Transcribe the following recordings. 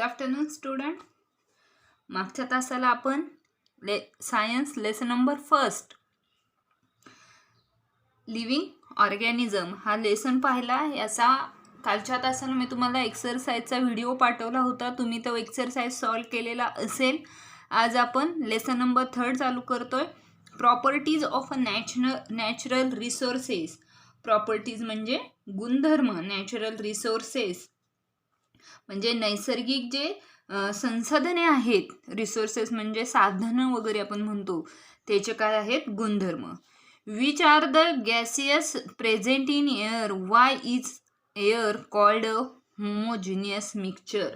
Afternoon student. मागच्या तासाला आपण science lesson number 1 living organism हा लेसन पाहिला. याचा कालच्या तासाला मी तुम्हाला एक्सरसाइजचा व्हिडिओ पाठवला होता. तुम्ही तो एक्सरसाइज सॉल्व केलेला असेल. आज आपण लेसन नंबर 3 चालू करतोय. Properties of a natural resources. Properties म्हणजे गुणधर्म. नॅचरल रिसोर्सेस म्हणजे नैसर्गिक जे संसाधने आहेत. रिसोर्सेस म्हणजे साधनं वगैरे आपण म्हणतो, त्याचे काय आहेत गुणधर्म. Which are the gaseous present in air. Y is air called a homogeneous mixture.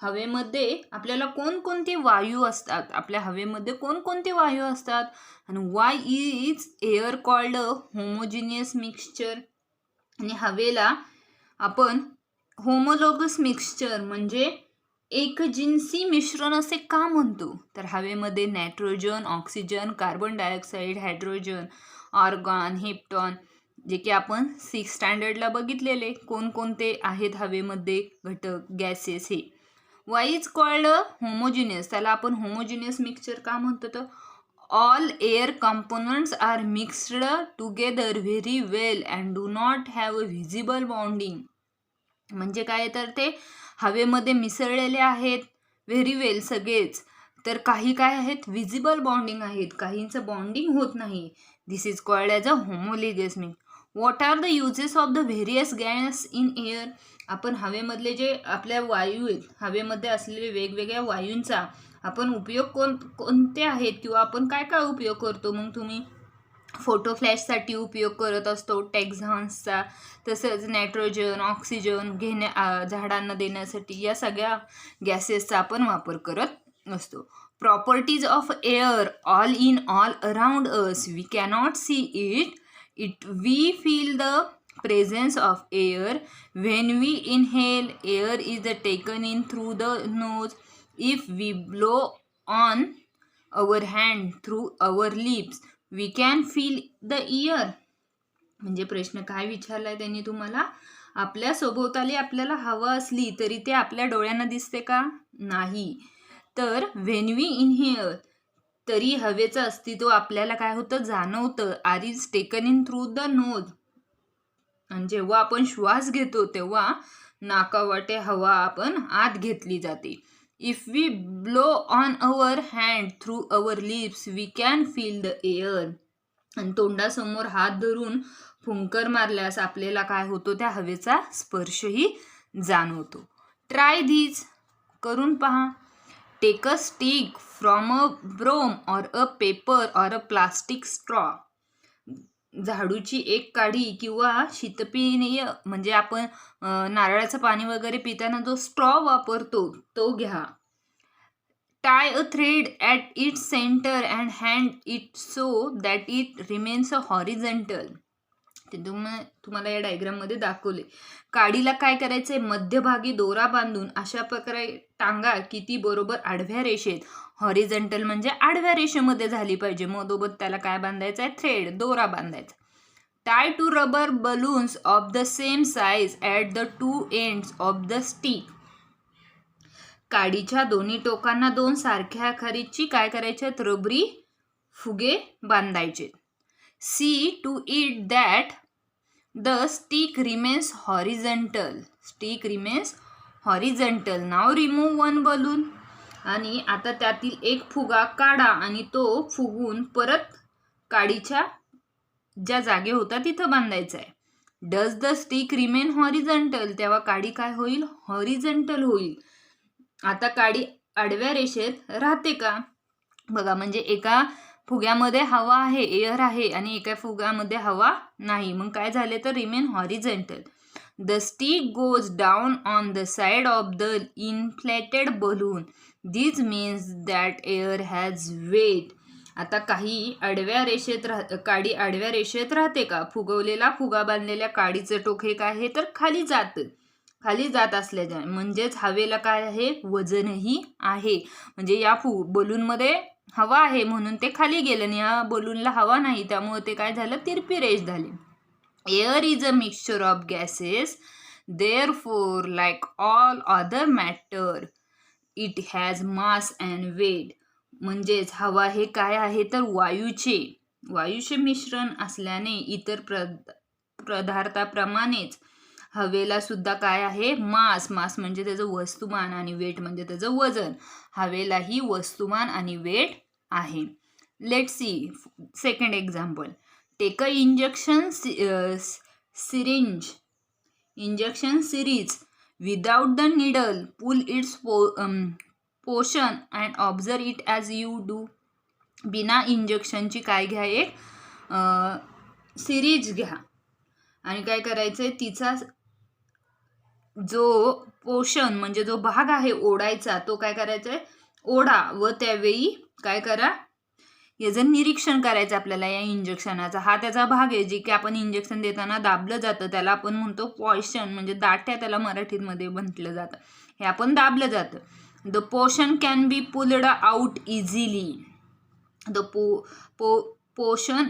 हवेमध्ये आपल्याला कोणकोणते वायू असतात, आपल्या हवेमध्ये कोणकोणते वायू असतात आणि Y is air called a homogeneous mixture. आणि हवेला आपण होमोलोगस मिक्सचर म्हणजे एकजिन्सी मिश्रण असे का म्हणतो. तर हवेमध्ये nitrogen, oxygen, carbon dioxide, hydrogen, argon, हेप्टॉन जे की आपण 6th स्टँडर्डला बघितलेले कोणकोणते आहेत हवेमध्ये घटक गॅसेस. हे वाय इज कॉल्ड होमोजिनियस. त्याला आपण होमोजिनियस मिक्सचर का म्हणतो. तर all air components are mixed together very well and do not have a visible bonding. म्हणजे काय, तर ते हवेमध्ये मिसळलेले आहेत व्हेरी वेल सगळेच. तर काही काय आहेत व्हिजिबल बॉन्डिंग आहेत, काहींचं बॉन्डिंग होत नाही. This is called as a homogeneous mix. What are the uses of the various gas in air. आपण हवेमधले जे आपल्या वायू आहेत, हवेमध्ये असलेले वेगवेगळ्या वायूंचा आपण उपयोग कोणते आहेत किंवा आपण काय काय उपयोग करतो. मग तुम्ही फोटो फ्लॅशसाठी उपयोग करत असतो टेक्झॉन्सचा. तसंच नायट्रोजन, ऑक्सिजन झाडांना देण्यासाठी या सगळ्या गॅसेसचा आपण वापर करत असतो. Properties of air. All in all around us. We cannot see it we feel the presence of air. When we inhale, air is taken in through the nose. If we blow on our hand through our lips, we can feel the air. म्हणजे प्रश्न काय विचारलाय त्यांनी तुम्हाला. आपल्या सभोवताली आपल्याला हवा असली तरी ते आपल्या डोळ्यांना दिसते का, नाही. तर when we inhale, तरी हवेचं अस्तित्व आपल्याला काय होतं जाणवतं. Air is taken in through the nose. आणि जेव्हा आपण श्वास घेतो तेव्हा नाकावाटे हवा आपण आत घेतली जाते. If we blow on our hand through our lips we can feel the air. आणि तोंडासमोर हात धरून फुंकर मारल्यास आपल्याला काय होतो, त्या हवेचा स्पर्शही जाणवतो. Try these. करून पहा. Take a stick from a broom or a paper or a plastic straw. झाडूची एक काडी किंवा शीतपेय म्हणजे आपण नारळाचं पाणी वगैरे पिताना जो स्ट्रॉ वापरतो तो घ्या. Tie a thread at its centre and hand it so that it remains a horizontal. ते तुम्हाला या डायग्राममध्ये दाखवले. काडीला काय करायचंय, मध्यभागी दोरा बांधून अशा प्रकारे टांगा की ती बरोबर आडव्या रेषेत, हॉरिझॉन्टल म्हणजे आडव्या रेषेमध्ये झाली पाहिजे. मधोमध त्याला काय बांधायचं आहे, थ्रेड, दोरा बांधायचा. Tie two rubber balloons of the same size at the 2 ends of the stick. काडीच्या दोन्ही टोकांना 2 सारख्या आकाराची काय करायचे, रबरी फुगे बांधायचे. See to it that the stick remains horizontal. Stick remains horizontal. Now remove 1 balloon. आणि आता त्यातील एक फुगा काढा आणि तो फुगून परत काडीच्या ज्या जागे होता तिथं बांधायचा आहे. Does the stick remain horizontal. तेव्हा काडी काय होईल, हॉरिझॉन्टल होईल. आता काडी आडव्या रेषेत राहते का बघा. म्हणजे एका फुग्यामध्ये हवा आहे, एअर आहे, आणि एका फुग्यामध्ये हवा नाही. मग काय झाले, तर remain horizontal. The stick goes down on the side of the inflated balloon. This means that air has weight. आता काही आडव्या रेषेत काडी आडव्या रेषेत राहते का. फुगवलेला फुगा बांधलेल्या काडीचं टोक हे काय आहे, तर खाली जात असल्याने म्हणजेच हवेला काय आहे, वजनही आहे. म्हणजे या बलूनमध्ये हवा आहे म्हणून ते खाली गेलं आणि या बलूनला हवा नाही, त्यामुळे ते काय झालं, तिरपी रेष झाली. Air is a mixture of gases. Therefore like all other matter it has mass and weight. म्हणजेच हवा हे काय आहे तर वायूचे मिश्रण असल्याने इतर पदार्थाप्रमाणेच हवेला सुद्धा काय आहे मास म्हणजे त्याचं वस्तुमान आणि वेट म्हणजे त्याचं वजन. हवेलाही वस्तुमान आणि वेट आहे. Let's see second example. Take a injection syringe without the needle, pull its portion and observe it as you do. बिना इंजेक्शनची काय घ्या एक सिरीज घ्या आणि काय करायचंय तिचा जो पोर्शन म्हणजे जो भाग आहे ओढायचा तो काय करायचा ओढा व त्यावेळी काय करा याचं निरीक्षण करायचं आपल्याला या इंजेक्शनाचा. हा त्याचा भाग आहे जे की आपण इंजेक्शन देताना दाबलं जातं त्याला आपण म्हणतो पोर्शन म्हणजे दाट्या त्याला मराठीमध्ये म्हटलं जातं. हे आपण दाबलं जातं. The portion can be pulled out easily. The portion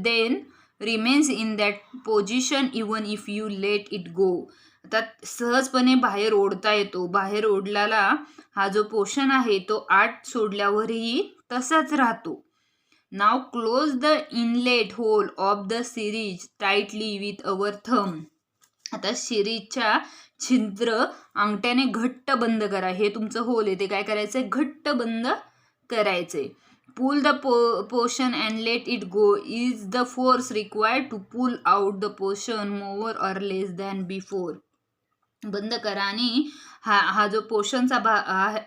then remains in that position even if you let it go. आता सहजपणे बाहेर ओढता येतो. बाहेर ओढलेला हा जो पोर्शन आहे तो आत सोडल्यावरही तसाच राहतो. Now close the inlet hole of the syringe tightly with our thumb. आता सिरीजच्या छिद्र अंगठ्याने घट्ट बंद करा. हे तुमचं होल आहे ते काय करायचंय घट्ट बंद करायचंय. Pull the portion and let it go is the force required to pull out the portion more or less than before. बंद करा आणि हा जो पोर्शनचा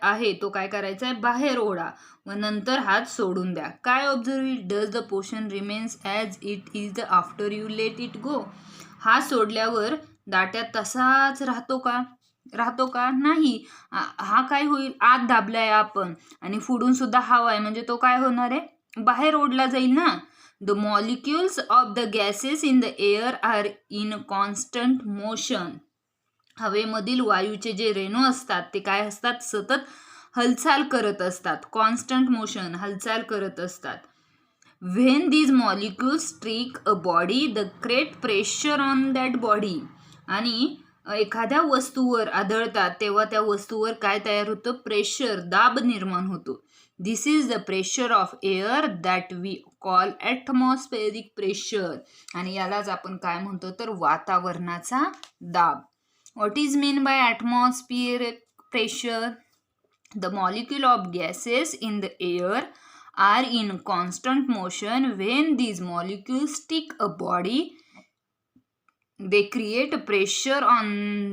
आहे तो काय करायचा आहे बाहेर ओढा व नंतर हात सोडून द्या. काय observe does the portion remains as it is the after you let it गो. हात सोडल्यावर दाट्यात तसाच राहतो का नाही. हा काय होईल आत दाबलाय आपण आणि फुडून सुद्धा हवा आहे म्हणजे तो काय होणार आहे बाहेर ओढला जाईल ना. The molecules of the gases in the air are in constant motion. हवेमधील वायूचे जे रेणू असतात ते काय असतात सतत हालचाल करत असतात. कॉन्स्टंट मोशन हालचाल करत असतात. When these molecules strike a body they create pressure on that body. आणि एखाद्या वस्तूवर आदळतात तेव्हा त्या वस्तूवर काय तयार होतं प्रेशर दाब निर्माण होतो. This is the pressure of air that we call atmospheric pressure. आणि यालाच आपण काय म्हणतो तर वातावरणाचा दाब. What is mean by atmospheric pressure? The molecule of gases in the air are in constant motion. When these molecules stick a body, they create a pressure on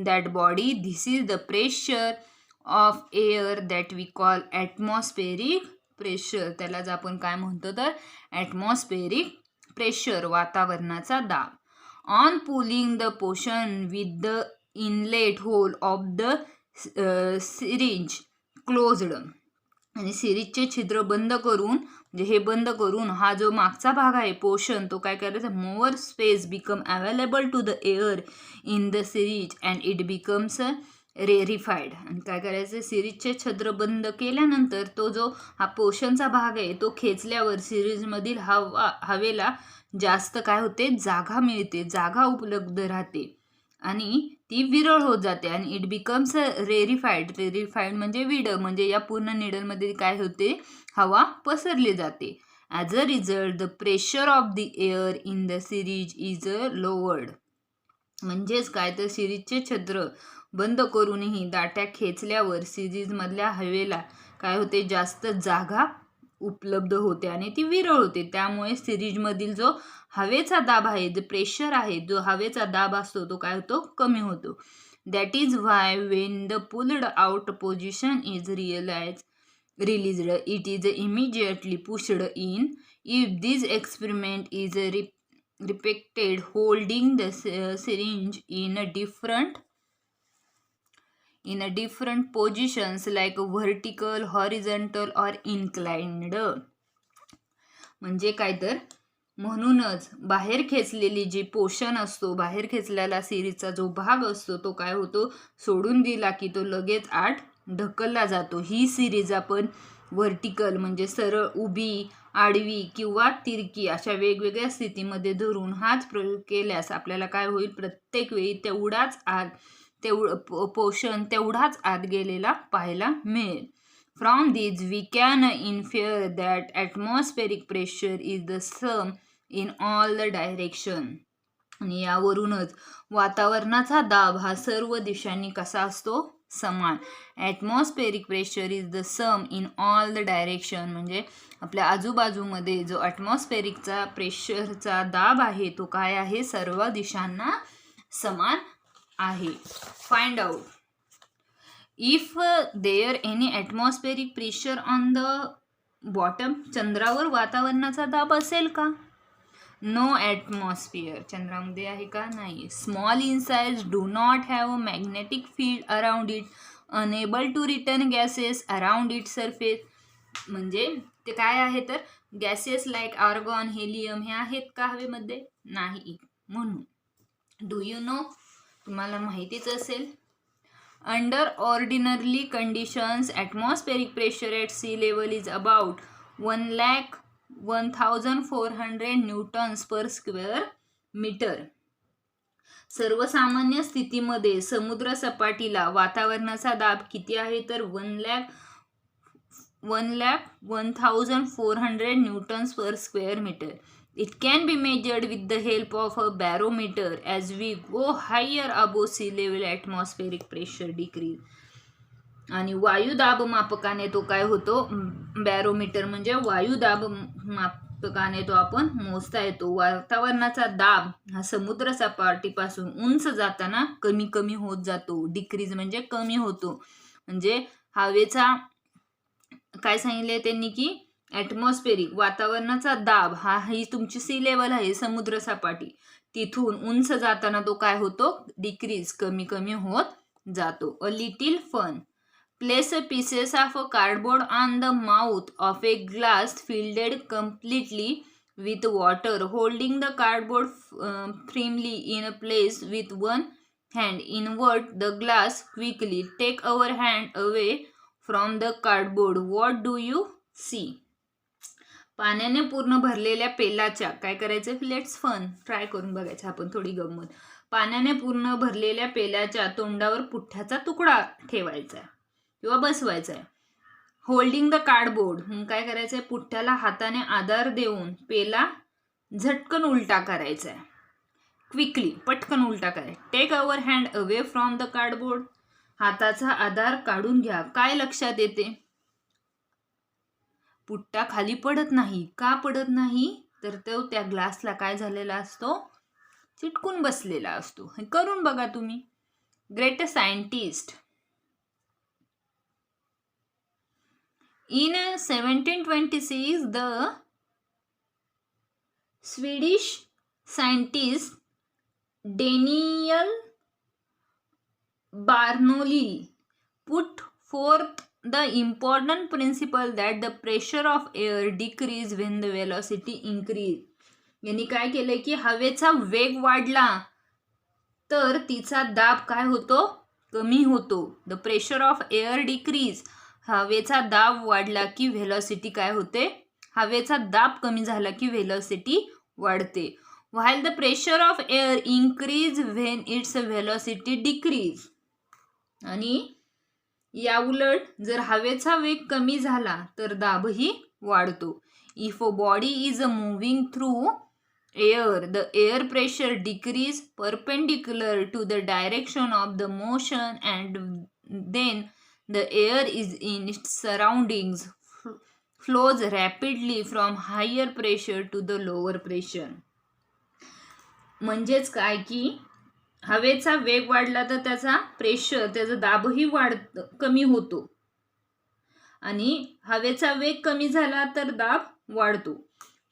that body. This is the pressure of air that we call atmospheric pressure. त्यालाच आपण काय म्हणतो तर atmospheric pressure वातावरणाचा दाब. On pulling the portion with the inlet hole of the syringe closed. आणि सिरीजचे छिद्र बंद करून म्हणजे हे बंद करून हा जो मागचा भाग आहे पोर्शन तो काय करायचा more space become available to the air in the syringe and it becomes rarefied. आणि काय करायचं सिरीजचे छिद्र बंद केल्यानंतर तो जो हा पोर्शनचा भाग आहे तो खेचल्यावर सिरीजमधील हवेला जास्त काय होते जागा मिळते जागा उपलब्ध राहते आणि ती विरळ होत जाते आणि इट बिकम्स रेरिफाईड म्हणजे विड म्हणजे या पूर्ण निडलमध्ये काय होते हवा पसरली जाते. As a result the pressure of the air in the series is lowered. म्हणजेच काय तर सिरीजचे छिद्र बंद करूनही दाट्या खेचल्यावर सिरीजमधल्या हवेला काय होते जास्त जागा उपलब्ध होते आणि ती विरळ होते. त्यामुळे सिरीजमधील जो हवेचा दाब आहे जो प्रेशर आहे जो हवेचा दाब असतो तो काय होतो कमी होतो. That is why when the pulled out position is released it is immediately pushed in. If this experiment is repeated holding the syringe in a different positions like vertical, horizontal or inclined. म्हणजे काय तर म्हणूनच बाहेर खेचलेली जी portion असतो बाहेर खेचलेला सिरीजचा जो भाग असतो तो काय होतो सोडून दिला की तो लगेच आत ढकलला जातो. ही सिरीज आपण व्हर्टिकल म्हणजे सरळ उभी आडवी किंवा तिरकी अशा वेगवेगळ्या स्थितीमध्ये धरून हाच प्रयोग केल्यास आपल्याला काय होईल प्रत्येक वेळी पोषण तेवढाच आत गेलेला पाहायला मिळेल. From these we can infer that atmospheric pressure is the sum in all the direction. आणि यावरूनच वातावरणाचा दाब हा सर्व दिशांनी कसा असतो, समान. Atmospheric pressure is the same in all the direction, म्हणजे आपल्या आजूबाजूमध्ये जो ॲटमॉस्फेरिकचा प्रेशरचा दाब आहे तो काय आहे, सर्व दिशांना समान आहे. Find out if there any atmospheric pressure on the bottom. चंद्रावर वातावरणाचा दाब असेल का? No atmosphere. चंद्रामध्ये आहे का? नाही. Small insides do not have a magnetic field around it, unable to return gases around it surface. म्हणजे ते काय आहे तर गॅसेस लाईक आर्गॉन, हेलियम हे आहेत का हवेमध्ये? नाही. म्हणून डू यू नो, तुम्हाला माहितीच असेल. Under ordinary conditions atmospheric pressure at sea level is about 1,1400 newtons per square metre. सर्वसामान्य स्थितीमध्ये समुद्र सपाटीला वातावरणाचा दाब किती आहे तर 1,1400 newtons per square metre. It can be measured with the help of a barometer. As we go higher above sea level atmospheric pressure decreases. आणि वायुदाब मापकाने तो काय होतो, बॅरोमीटर म्हणजे वायुदाब मापकाने तो आपण मोजता येतो. वातावरणाचा दाब हा समुद्र सपाटीपासून उंच जाताना कमी कमी होत जातो. डिक्रीज म्हणजे कमी होतो. म्हणजे हवेचा काय सांगितले त्यांनी की ॲटमॉस्फेरिक वातावरणाचा दाब हा ही तुमची सी लेवल आहे, समुद्र सपाटी, तिथून उंच जाताना तो काय होतो, डिक्रीज कमी कमी होत जातो. A little fun. Place pieces of a cardboard on the mouth of a glass filled completely with water. Holding the cardboard firmly in a place with one hand, invert the glass quickly. Take our hand away from the cardboard. What do you see? पाण्याने पूर्ण भरलेल्या पेलाच्या काय करायचं, let's fun, try करून बघायचं आपण थोडी गंमत. पाण्याने पूर्ण भरलेल्या पेल्याच्या तोंडावर पुठ्ठ्याचा तुकडा ठेवायचा किंवा बसवायचा आहे. होल्डिंग द कार्डबोर्ड, काय करायचं आहे, पुठ्ठ्याला हाताने आधार देऊन पेला झटकन उलटा करायचा आहे. क्विकली, पटकन उलटा करायचा. Take our hand away from the cardboard, हाताचा आधार काढून घ्या. काय लक्षात येते, पुठ्ठा खाली पडत नाही. का पडत नाही तर तो त्या ग्लासला काय झालेला असतो, चिटकून बसलेला असतो. हे करून बघा तुम्ही. Great scientist. In 1726, the Swedish scientist Daniel Bernoulli put forth the important principle that the pressure of air decrease when the velocity increase. यांनी काय केलंय की हवेचा वेग वाढला तर तिचा दाब काय होतो, कमी होतो. The pressure of air decrease, हवेचा दाब वाढला की व्हेलॉसिटी काय होते, हवेचा दाब कमी झाला की व्हेलॉसिटी वाढते. While the pressure of air increase when it's velocity decrease. आणि या उलट जर हवेचा वेग कमी झाला तर दाबही वाढतो. If a body is moving through air, the air pressure decreases perpendicular to the direction of the motion and then the air is in its surroundings flows rapidly from higher pressure to the lower pressure. म्हणजेच काय की हवेचा वेग वाढला तर त्याचा pressure, त्याचा दाबही कमी होतो आणि हवेचा वेग कमी झाला तर दाब वाढतो.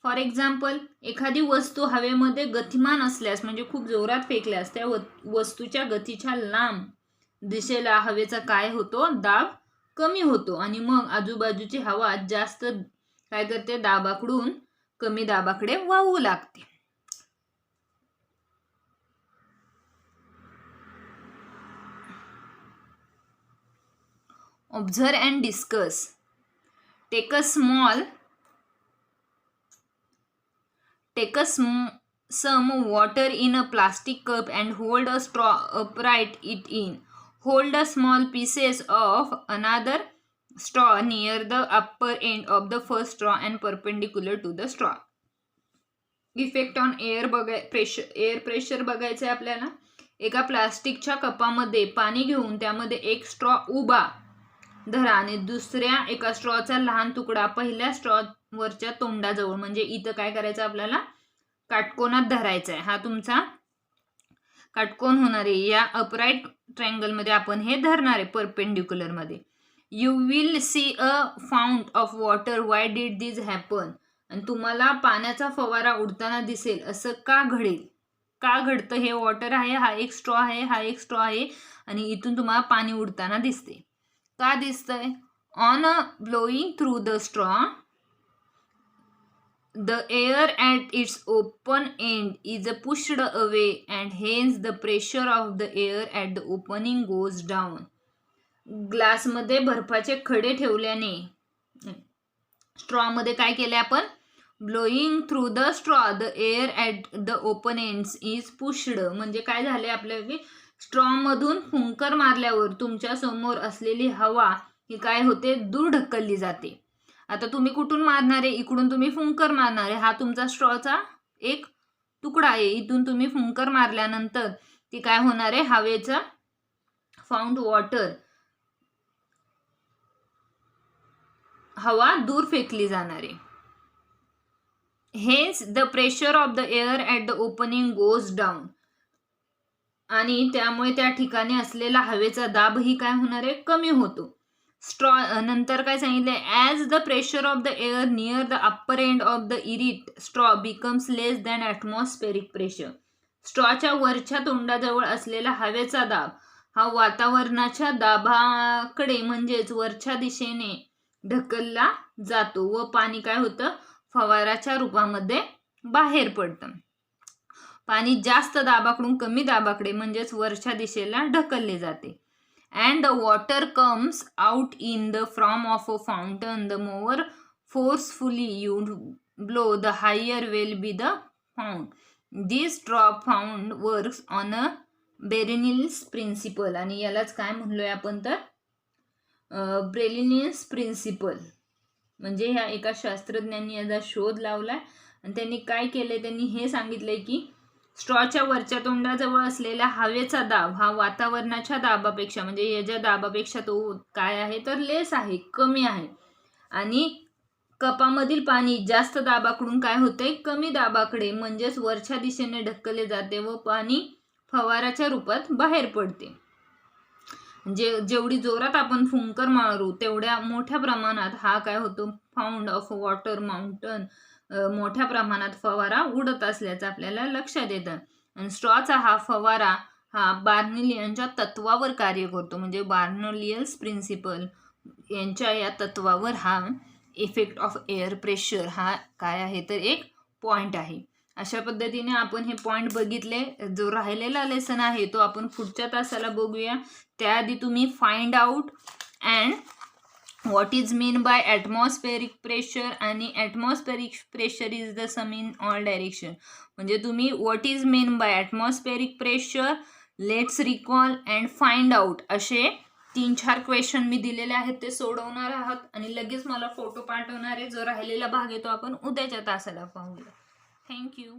फॉर एक्झाम्पल, एखादी वस्तू हवेमध्ये गतिमान असल्यास म्हणजे खूप जोरात फेकल्यास त्या वस्तूच्या गतीच्या लांब दिशेला हवेचा काय होतो, दाब कमी होतो आणि मग आजूबाजूची हवा जास्त काय करते, दाबाकडून कमी दाबाकडे वाहू लागते. Observe and discuss. Take a some water in a plastic cup and hold a straw upright it in. Hold a small pieces of another straw near the upper end of the first straw and perpendicular to the straw. Effect on air air pressure बघायचं आहे आपल्याला. एका प्लास्टिकच्या कपामध्ये पाणी घेऊन त्यामध्ये एक straw उभा धरा आणि दुसऱ्या एका स्ट्रॉचा लहान तुकडा पहिल्या स्ट्रॉवरच्या तोंडाजवळ, म्हणजे इथं काय करायचं आपल्याला, काटकोनात धरायचा आहे. हा तुमचा काटकोन होणार आहे. या अपराईट ट्रायंगलमध्ये आपण हे धरणार आहे परपेंडिक्युलरमध्ये. You will see a fount of water. Why did this happen. आणि तुम्हाला पाण्याचा फवारा उडताना दिसेल. असं का घडेल, का घडतं. हे वॉटर आहे, हा एक स्ट्रॉ आहे, हा एक स्ट्रॉ आहे आणि इथून तुम्हाला पाणी उडताना दिसते. का दिसतंय. On a blowing through the straw the air at its open end is pushed away and hence the pressure of the air at the opening goes down. ग्लासमध्ये बर्फाचे खडे ठेवल्याने स्ट्रॉमध्ये काय केले आपण, blowing through the straw the air at the open ends is pushed. म्हणजे काय झाले आपल्या की स्ट्रॉमधून फुंकर मारल्यावर तुमच्या समोर असलेली हवा ही काय होते, दूर ढकलली जाते. आता तुम्ही कुठून मारणार आहे, इकडून तुम्ही फुंकर मारणार आहे. हा तुमचा स्ट्रॉचा एक तुकडा आहे. इथून तुम्ही फुंकर मारल्यानंतर ती काय होणार आहे, हवेचा फाउंड वॉटर, हवा दूर फेकली जाणार आहे. हेच the pressure of the air at the opening goes down. आणि त्यामुळे त्या ठिकाणी असलेला हवेचा दाबही काय होणार आहे, कमी होतो. स्ट्रॉ नंतर काय सांगितलंय, as the pressure of the air near the upper end of the erect straw becomes less than atmospheric pressure. स्ट्रॉच्या वरच्या तोंडाजवळ असलेला हवेचा दाब हा वातावरणाच्या दाबाकडे म्हणजेच वरच्या दिशेने ढकलला जातो व पाणी काय होतं, फवाराच्या रूपामध्ये बाहेर पडतं. पाणी जास्त दाबाकडून कमी दाबाकडे म्हणजेच वरच्या दिशेला ढकलले जाते. And the water comes out in the form of a fountain. The more forcefully you blow, the higher will be the fount. This drop fount works on a Bernoulli's principle. आणि यालाच काय म्हणलोय आपण तर ब्रेलिनियस प्रिन्सिपल. म्हणजे ह्या एका शास्त्रज्ञांनी याचा शोध लावलाय आणि त्यांनी काय केलंय, त्यांनी हे सांगितलंय की स्ट्रॉच्या वरच्या तोंडाजवळ असलेला हवेचा दाब हा वातावरणाच्या दाबापेक्षा म्हणजे याच्या दाबापेक्षा तो काय आहे तर लेस आहे, कमी आहे. आणि कपामधील पाणी जास्त दाबाकडून काय होते, कमी दाबाकडे म्हणजेच वरच्या दिशेने ढकलले जाते व पाणी फवाराच्या रूपात बाहेर पडते. जेवढी जोरात आपण फुंकर मारू तेवढ्या मोठ्या प्रमाणात हा काय होतो, फाउंड ऑफ वॉटर माउंटन, मोठ्या प्रमाणात फवारा उडत असल्याचं आपल्याला लक्षात येतं. आणि स्ट्रॉचा हा फवारा हा बार्नोलियनच्या तत्वावर कार्य करतो. म्हणजे बार्नोलियन्स प्रिन्सिपल यांच्या या तत्वावर हा इफेक्ट ऑफ एअर प्रेशर हा काय आहे तर एक पॉईंट आहे. अशा पद्धतीने आपण हे पॉईंट बघितले. जो राहिलेला लेसन आहे तो आपण पुढच्या तासाला बघूया. त्याआधी तुम्ही find out and what is mean by atmospheric pressure आणि atmospheric pressure is the sum in all direction. म्हणजे तुम्ही what is mean by atmospheric pressure, let's recall and find out असे 3-4 क्वेश्चन मी दिलेले आहेत ते सोडवणार आहात आणि लगेच मला फोटो पाठवणार आहे. जो राहिलेला भाग आहे तो आपण उद्याच्या तासाला पाहूया. थँक्यू.